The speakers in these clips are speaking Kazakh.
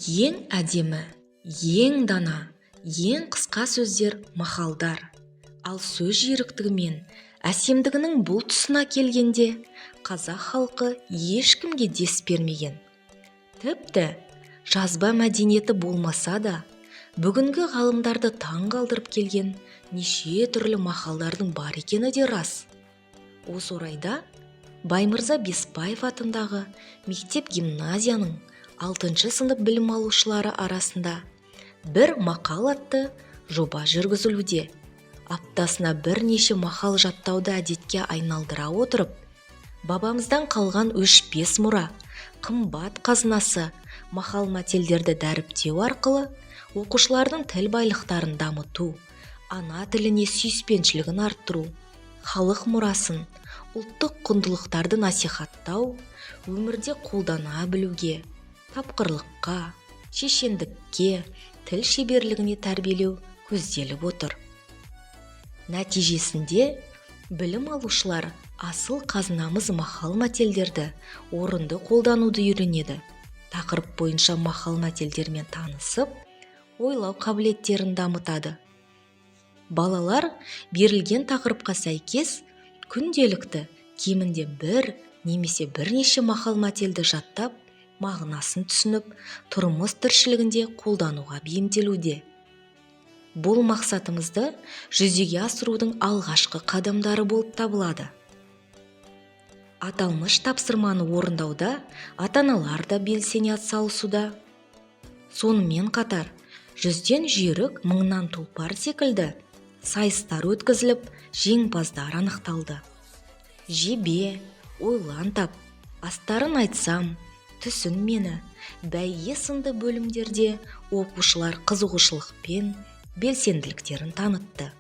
Ең әдемі, ең дана, ең қысқа сөздер мақалдар. Ал сөз жүйріктігі әсемдігінің бұл тұсына келгенде, қазақ халқы ешкімге дес бермеген. Тіпті жазба мәдениеті болмаса да, бүгінгі ғалымдарды таң қалдырып келген неше түрлі мақалдардың бар екені де рас. Осы орайда Баймырза Беспаев атындағы мектеп-гимназияның 6 сынып білім алушылары арасында бір мақал атты жоба жүргізілуде. Аптасына бірнеше мақал жаттауды әдетке айналдыра отырып, бабамыздан қалған өшпес мұра, қымбат қазынасы мақал-мәтелдерді дәріптеу арқылы оқушылардың тіл байлықтарын дамыту, ана тіліне сүйіспеншілігін арттыру, халық мұрасын, ұлттық құндылықтарды насихаттау, өмірде қолдана білуге, тапқырлыққа, шешендікке, тіл шеберлігіне тәрбиелеу көзделіп отыр. Нәтижесінде білім алушылар асыл қазынамыз мақал-мәтелдерді орынды қолдануды үйренеді. Тақырып бойынша мақал-мәтелдермен танысып, ойлау қабілеттерін дамытады. Балалар берілген тақырыпқа сәйкес күнделікті кемінде бір немесе бірнеше мақал-мәтелді жаттап, мағынасын түсініп, тұрмыс тіршілігінде қолдануға бейімделуде. Бұл мақсатымызды жүзеге асырудың алғашқы қадамдары болып табылады. Аталмыш тапсырманы орындауда ата-аналар да белсене атсалысуда. Сонымен қатар, 100-ден жүйрік, 1000-нан тұлпар секілді сайыстар өткізіліп, жеңімпаздар анықталды. Жебе, ойлан тап, астарын айтсам, түсін мені, бәйге сынды бөлімдерде оқушылар қызығушылықпен белсенділіктерін танытты.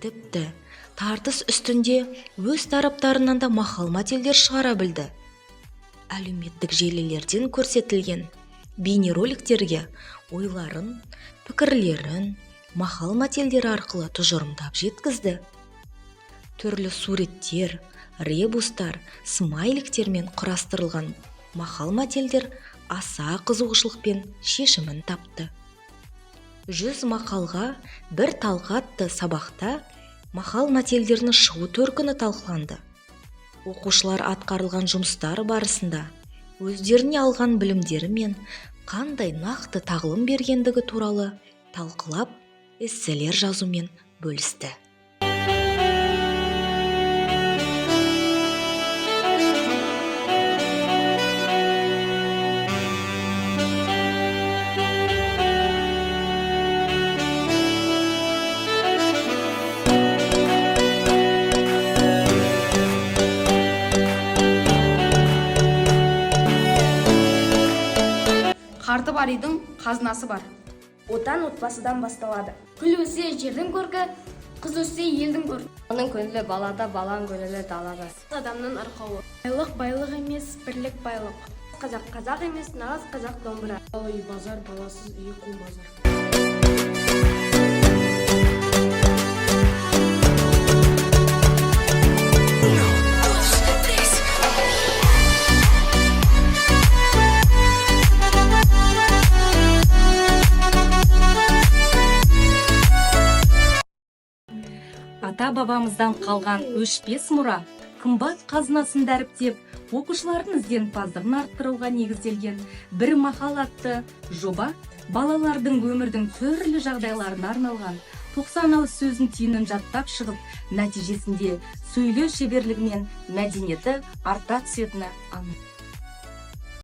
Тіпті тартыс үстінде өз тараптарынан да мақал-мәтелдер шығара білді. Әлеуметтік желілерден көрсетілген бейнероликтерге ойларын, пікірлерін мақал-мәтелдер арқылы тұжырымдап жеткізді. Түрлі суреттер, ребустар, смайликтермен құрастырылған мақал-мәтелдер аса қызығушылықпен шешімін тапты. 100 мақалға бір талқы атты сабақта мақал-мәтелдерінің шығу төркіні талқыланды. Оқушылар атқарылған жұмыстар барысында өздеріне алған білімдері мен қандай нақты тағылым бергендігі туралы талқылап, эсселер жазумен бөлісті. Қарты бар үйдің қазынасы бар. Отан отбасыдан басталады. Гүл өссе жердің көркі, қыз өссе елдің көркі. Оның көңілі балада, баланың көңілі далада. Адамның арқауы. Байлық емес, бірлік байлық. Қазақ емес, нағыз қазақ домбыра. Үй базар, баласыз үй қу базар. Ата-бабамыздан қалған өшпес мұра, қымбат қазынасын дәріптеп, оқушылардың ізденімпаздығын арттыруға негізделген бір мақал атты жоба балалардың өмірдің түрлі жағдайларына арналған 90 ауыз сөздің түйінін жаттап шығып, нәтижесінде сөйлеу шеберлігі мен мәдениеті арта түсетіні анық.